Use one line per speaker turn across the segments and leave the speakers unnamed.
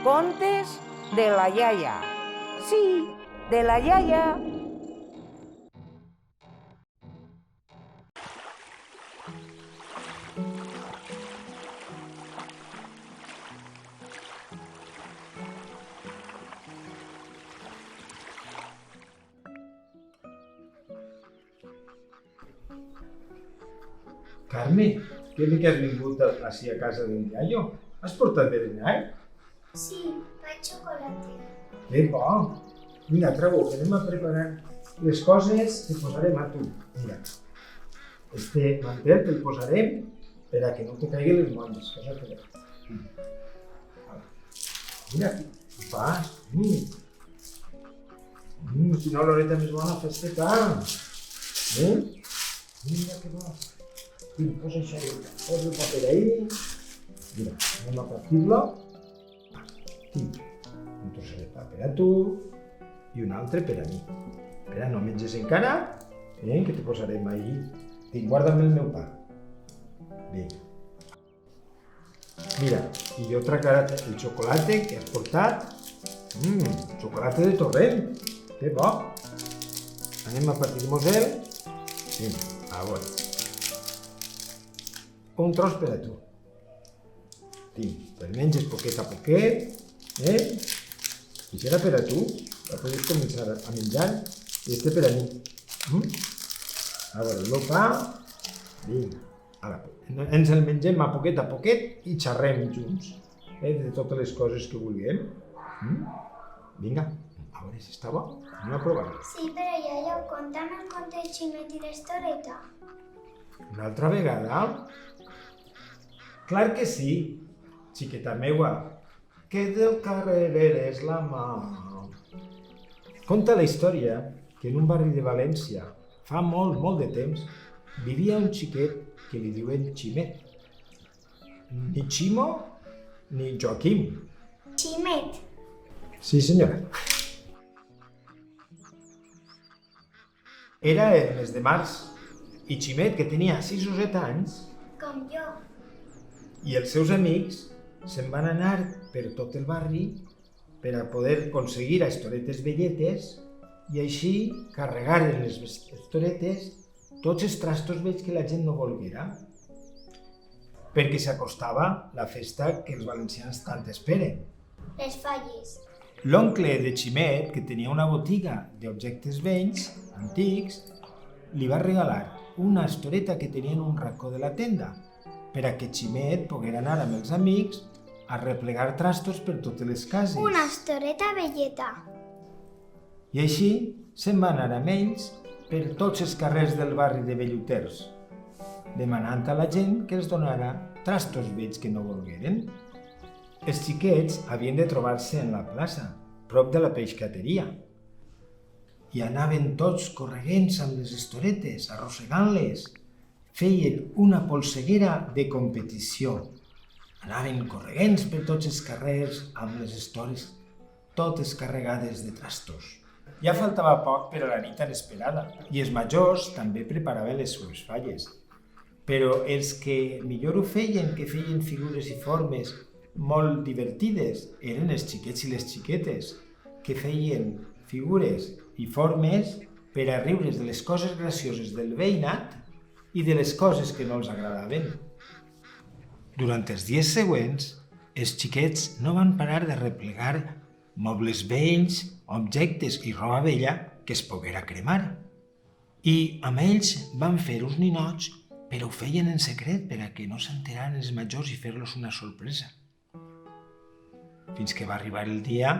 contes de la iaia. Sí, de la iaia.
Carme, què bé que has vingut així a casa del iaio? Has portat berenar?
Sí, faig xocolata.
Que bo! Mira, Trabo, que anem a preparar les coses que posarem a tu. Mira, este mantel te'l posarem per a que no te caiguen les molles. Posa-te-la. Mira, què fas? Quina oloreta més bona festeta! Mira que bo! Posa això allà, posa el paper ahí. Mira, anem a partir-lo. Un trosset de paper a tu i un altre per a mi. Espera, no menges encara, que te posarem ahí. Guarda'm el meu pa. Bé. Mira, i jo tragaré el xocolata que has portat. Xocolata de torrent. Que bo. Anem a partir-nos-el. Sí, a veure. Un tros per a tu. Te'l menges poquet a poquet, I serà per a tu, per poder començar a menjar, i este per a mi. A veure, el meu pa, vinga, ara, ens el mengem a poquet i xerrem junts, de totes les coses que vulguem. Vinga, a veure si està bo, anem a provar-lo.
Sí, però iaia, conta'm el conte de Ximet i l'estoreta.
Una altra vegada? Clar que sí, xiqueta meua, que del carrer eres la mà. Conta la història que en un barri de València, fa molt de temps, vivia un xiquet que li diuen Ximet. Ni Ximo ni Joaquim.
Ximet.
Sí, senyora. Era el mes de març i Ximet, que tenia 6 o 7 anys,
Com jo.
i els seus amics se'n van anar per tot el barri per a poder aconseguir estoretes velletes i així carregar en les estoretes tots els trastos vells que la gent no volguera, perquè s'acostava la festa que els valencians tant esperen.
Les falles.
L'oncle de Ximet, que tenia una botiga d'objectes vells, antics, li va regalar una estoreta que tenia en un racó de la tenda, per a que Ximet poguera anar amb els amics a replegar trastos per totes les cases.
Una estoreta velleta.
I així se'n va anar amb ells per tots els carrers del barri de Velluters, demanant a la gent que els donara trastos vells que no volgueren. Els xiquets havien de trobar-se en la plaça, prop de la pescateria, i anaven tots correguents amb les estoretes, arrossegant-les. Feien una polseguera de competició. Anaven correguents per tots els carrers amb les estores totes carregades de trastos. Ja faltava poc per a la nit tan esperada i els majors també preparaven les seves falles. Però els que millor ho feien, que feien figures i formes molt divertides, eren els xiquets i les xiquetes, que feien figures i formes per a riure's de les coses gracioses del veïnat i de les coses que no els agradaven. Durant els dies següents, els xiquets no van parar de replegar mobles vells, objectes i roba vella que es poguera cremar. I amb ells van fer uns ninots, però ho feien en secret per a que no s'enteraran els majors i fer-los una sorpresa. Fins que va arribar el dia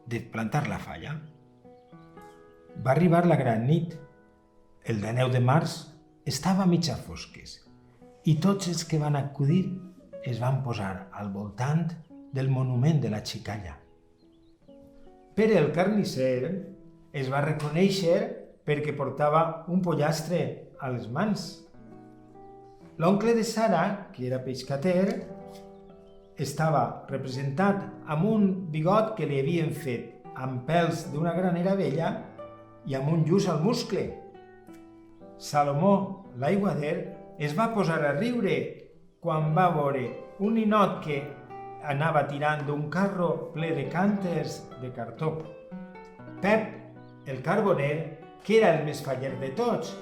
de plantar la falla. Va arribar la gran nit. El 19 de març estava a mitja fosques i tots els que van acudir es van posar al voltant del monument de la xicalla. Pere el carnisser es va reconèixer perquè portava un pollastre a les mans. L'oncle de Sara, que era pescater, estava representat amb un bigot que li havien fet amb pèls d'una granera vella i amb un lluç al muscle. Salomó, l'aiguader, es va posar a riure quan va veure un ninot que anava tirant d'un carro ple de cànters de cartó. Pep, el carboner, que era el més faller de tots,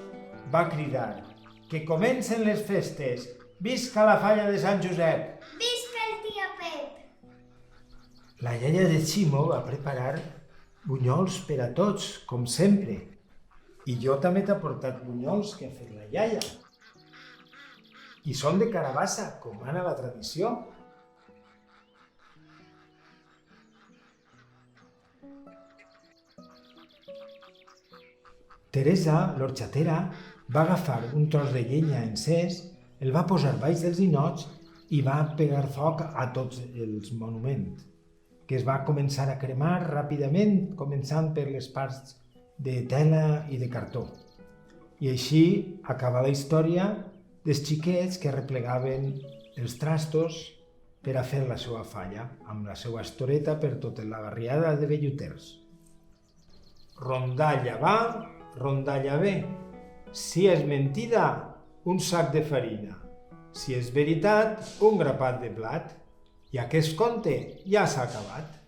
va cridar: «Que comencen les festes! Visca la falla de Sant Josep!»
Visca el tio Pep!
La iaia de Ximo va preparar bunyols per a tots, com sempre. I jo també t'he portat bunyols que ha fet la iaia. I són de carabassa, com mana la tradició. Teresa, l'orxatera, va agafar un tros de llenya encès, el va posar baix dels ninots i va pegar foc a tots els monuments, que es va començar a cremar ràpidament, començant per les parts de tela i de cartó. I així acaba la història dels xiquets que replegaven els trastos per a fer la seva falla, amb la seva estoreta per tota la barriada de Belluters. Rondalla va, rondalla ve. Si és mentida, un sac de farina. Si és veritat, un grapat de blat. I aquest conte ja s'ha acabat.